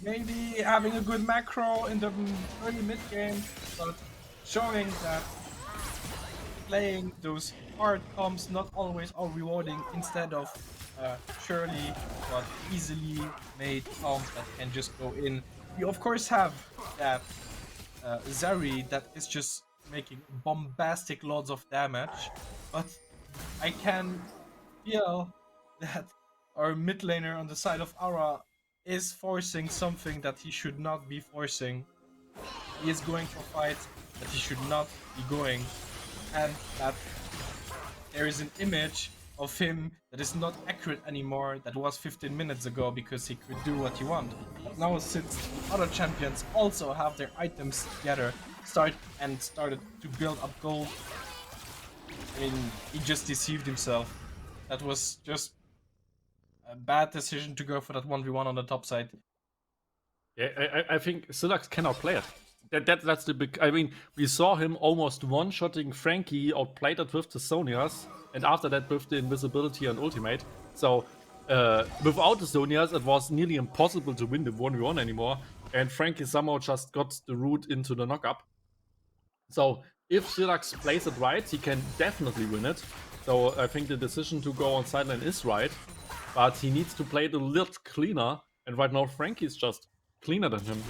Maybe having a good macro in the early mid game, but showing that playing those hard comps not always are rewarding, instead of surely but easily made comps that can just go in. You of course have that Zeri that is just making bombastic loads of damage, but I can feel that our mid laner on the side of Aura is forcing something that he should not be forcing. He is going for fights that he should not be going, and that there is an image of him that is not accurate anymore that was 15 minutes ago, because he could do what he wanted. But now, since other champions also have their items together, started to build up gold, I mean, he just deceived himself. That was just a bad decision to go for that 1v1 on the top side. Yeah, I think Xylax cannot play it. That's the big... I mean, we saw him almost one-shotting Frankie, outplayed it with the Zhonya's, and after that with the invisibility and ultimate. So, without the Zhonya's, it was nearly impossible to win the 1v1 anymore, and Frankie somehow just got the route into the knockup. So, if Xylax plays it right, he can definitely win it. So, I think the decision to go on sideline is right. But he needs to play it a little cleaner, and right now Frankie's just cleaner than him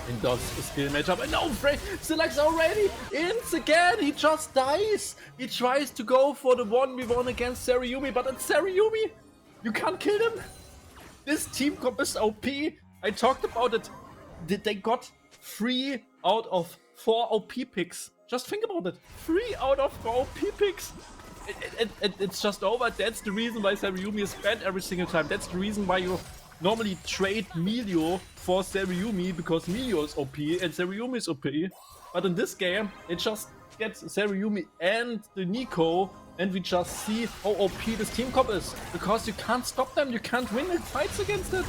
in those skill matchup. And now Xylax already ins again. He just dies. He tries to go for the 1v1 against Seryumi, but it's Seryumi. You can't kill him. This team comp is OP. I talked about it. They got 3 out of 4 OP picks. Just think about it. 3 out of 4 OP picks. it's just over. That's the reason why Saryumi is banned every single time. That's the reason why you normally trade Melio for Saryumi, because Melio is OP and Saryumi is OP. But in this game, it just gets Saryumi and the Nico, and we just see how OP this team comp is. Because you can't stop them, you can't win the fights against it.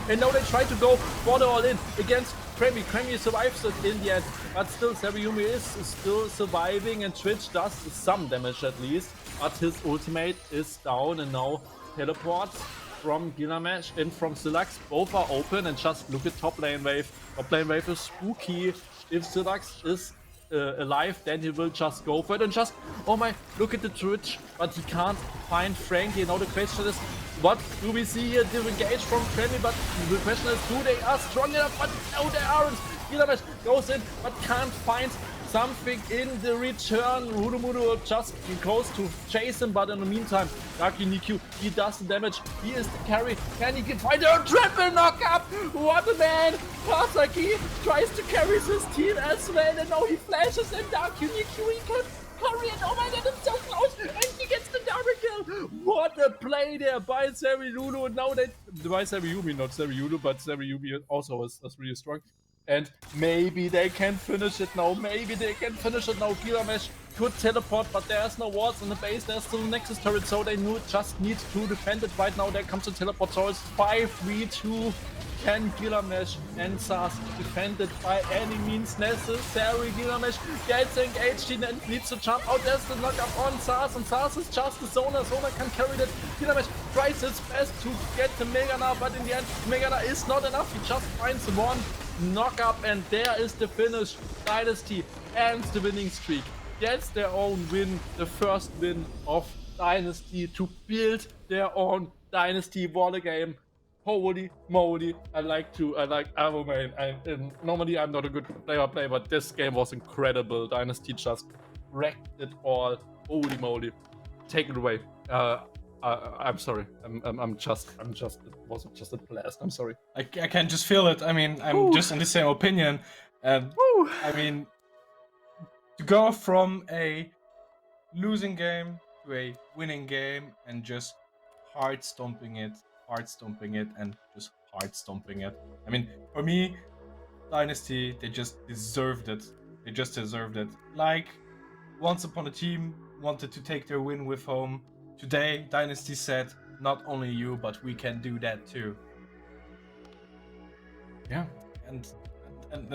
And now they try to go for the all-in against Kremi. Kremi survives it in the end, but still Saryumi is still surviving, and Twitch does some damage at least. But his ultimate is down, and now teleports from Gilgamesh and from Sylax. Both are open, and just look at top lane wave. Top lane wave is spooky. If Sylax is alive, then he will just go for it, and just, oh my, look at the Twitch, but he can't find Frankie. Now the question is, what do we see here? The engage from Kremi, but the question is, do they are strong enough? But no, they aren't. Gilgamesh goes in, but can't find something in the return. Rudumudu just goes to chase him, but in the meantime, Darky Niku, he does the damage. He is the carry. Can he find a triple knockup? What a man! Kasaki tries to carry his team as well, and now he flashes, and Darky Niku, he can carry it. Oh my god, it's so close! And he gets the double kill! What a play there by Saryulu, and now that by Saryumi, not Saryulu, but Saryumi also is really strong. And maybe they can finish it now. Maybe they can finish it now. Gilgamesh could teleport, but there's no wards in the base. There's still Nexus turret, so they just need to defend it right now. There comes the teleport, so it's 5v2. Can Gilgamesh and Sas defend it by any means necessary? Gilgamesh gets engaged and needs to jump out. There's the knockup on Sas, and Sas is just the zoner. Zoner can carry that. Gilgamesh tries his best to get the Megana, but in the end, Megana is not enough. He just finds one knockup, and there is the finish. Dynasty ends the winning streak, gets their own win, the first win of Dynasty to build their own Dynasty water game. Holy moly, oh man, normally I'm not a good player, but this game was incredible. Dynasty just wrecked it all. Holy moly, take it away. I'm sorry. I'm just. It wasn't just a blast. I'm sorry. I can just feel it. I mean, I'm just in the same opinion. And I mean, to go from a losing game to a winning game and just hard stomping it, and just hard stomping it. I mean, for me, Dynasty, they just deserved it. They just deserved it. Like, once upon a team wanted to take their win with home. Today, Dynasty said, not only you, but we can do that too. Yeah. And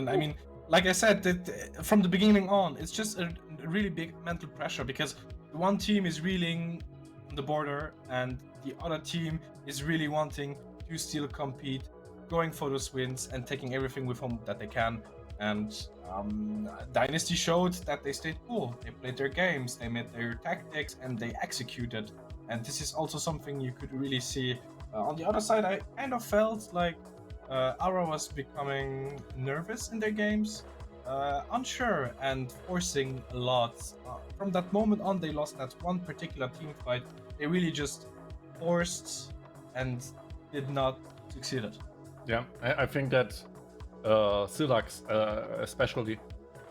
I mean, like I said, that from the beginning on, it's just a really big mental pressure, because the one team is reeling on the border, and the other team is really wanting to still compete, going for those wins and taking everything with home that they can. And Dynasty showed that they stayed cool. They played their games, they made their tactics, and they executed. And this is also something you could really see. On the other side, I kind of felt like AURORA was becoming nervous in their games, unsure and forcing a lot. From that moment on, they lost that one particular team fight. They really just forced and did not succeed. Yeah, I think that Sylax, especially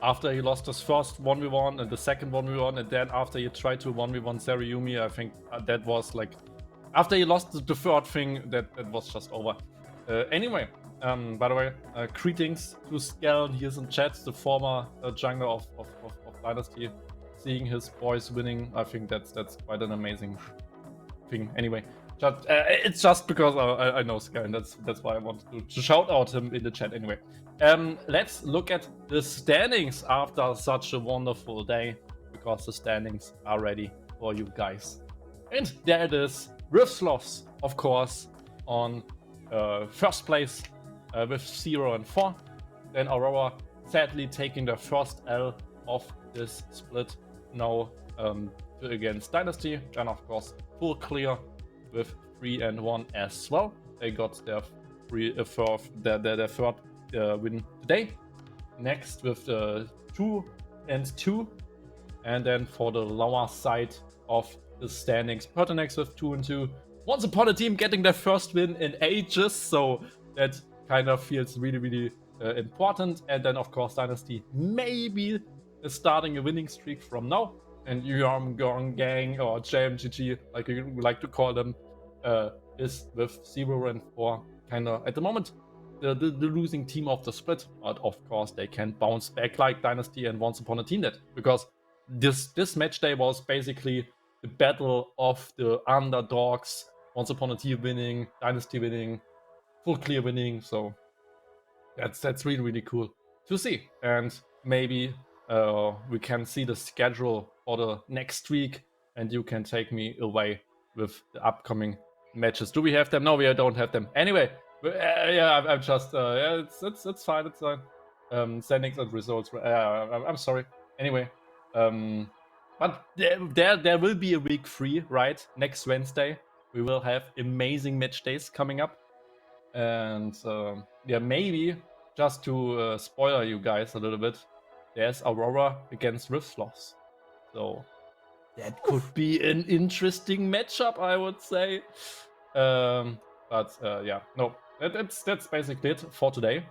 after he lost his first 1v1 and the second 1v1, and then after he tried to 1v1 Saryumi, I think that was like, after he lost the third thing, that was just over. Anyway, by the way, greetings to Skell. He is in chat, the former jungler of Dynasty. Seeing his boys winning, I think that's quite an amazing thing. Anyway, it's just because I know Sky, and that's why I wanted to shout out him in the chat. Anyway, let's look at the standings after such a wonderful day, because the standings are ready for you guys. And there it is, ESLOL, of course, on first place with 0 and 4. Then AURORA sadly taking the first L of this split now against Dynasty. Then of course full clear with 3 and 1 as well. They got their third win today. Next with the 2 and 2, and then for the lower side of the standings, Pertinax with 2 and 2. Once upon a team getting their first win in ages, so that kind of feels really important. And then of course Dynasty maybe is starting a winning streak from now. and Yurmgong Gang or JMGG, like you like to call them, is with 0-4, kind of at the moment the losing team of the split. But of course, they can bounce back like Dynasty and Once Upon a Team did, because this match day was basically the battle of the underdogs. Once Upon a Team winning, Dynasty winning, full clear winning. So that's really cool to see. And maybe we can see the schedule for the next week, and you can take me away with the upcoming matches. Do we have them? No, we don't have them. Anyway, yeah, I'm just yeah, it's fine. It's fine. Standings and results. I'm sorry. Anyway, but there will be a week 3, right? Next Wednesday we will have amazing match days coming up, and yeah, maybe just to spoiler you guys a little bit, there's Aurora against Riftsloths, so that could be an interesting matchup, I would say. But yeah, no, that's basically it for today.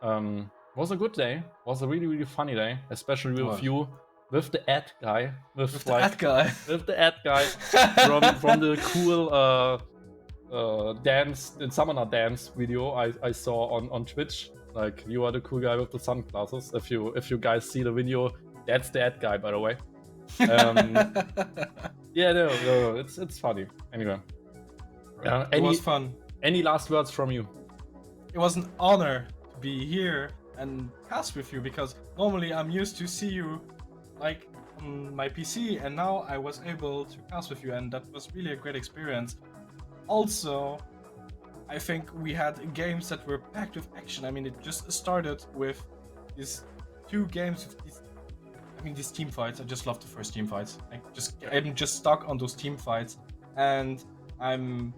Was a good day. Was a really funny day, especially with you, with the ad guy, with the ad guy from the cool dance, the summoner dance video I saw on Twitch. Like, you are the cool guy with the sunglasses. If you guys see the video, that's the ad guy, by the way. Yeah, no, it's funny. Anyway, it was fun. Any last words from you? It was an honor to be here and cast with you, because normally I'm used to see you like on my PC, and now I was able to cast with you, and that was really a great experience. Also, I think we had games that were packed with action. I mean, it just started with these 2 games with these team fights. I just love the first team fights. I'm just stuck on those team fights, and I'm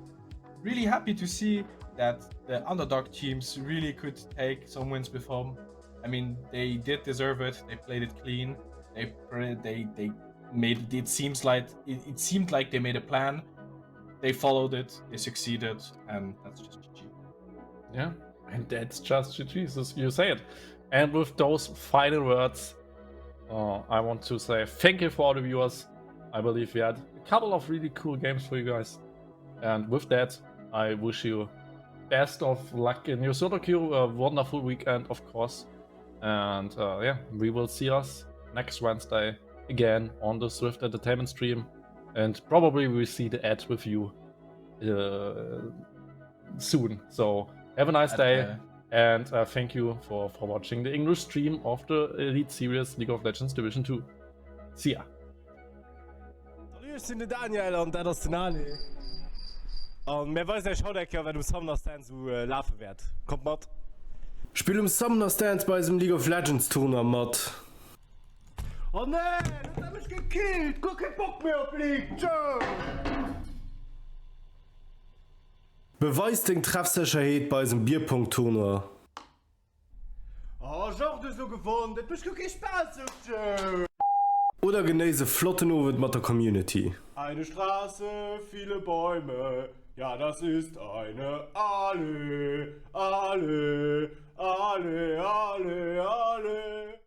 really happy to see that the underdog teams really could take some wins with home. I mean, they did deserve it. They played it clean. They made it seemed like they made a plan. They followed it. They succeeded, and that's just GG. Yeah, and that's just GG. So you say it. And with those final words, I want to say thank you for all the viewers. I believe we had a couple of really cool games for you guys. And with that, I wish you best of luck in your solo queue. A wonderful weekend, of course. And yeah, we will see us next Wednesday again on the Swift Entertainment stream. And probably we'll see the ad with you soon. So have a nice day. And thank you for watching the English stream of the Elite Series League of Legends Division 2. See ya. Salut, ich bin der Daniel und das ist der Nani. Und mir weiß ja schon, wenn du Summoner Stance so laufen wird. Kommt mit. Spiel Summoner Stance bei diesem League of Legends Turnier mit. Oh nein, das hab ich gekillt. Guck, kein Bock mehr auf League. Ciao. Beweis den Treffsicherheit bei diesem Bierpunkt-Turnier. Oh, genre de so gewonnen. Das bist du kein Spaß. Oder genieße flotten Abend mit der Community. Eine Straße, viele Bäume. Ja, das ist eine Allee. Allee, Allee, Allee, Allee.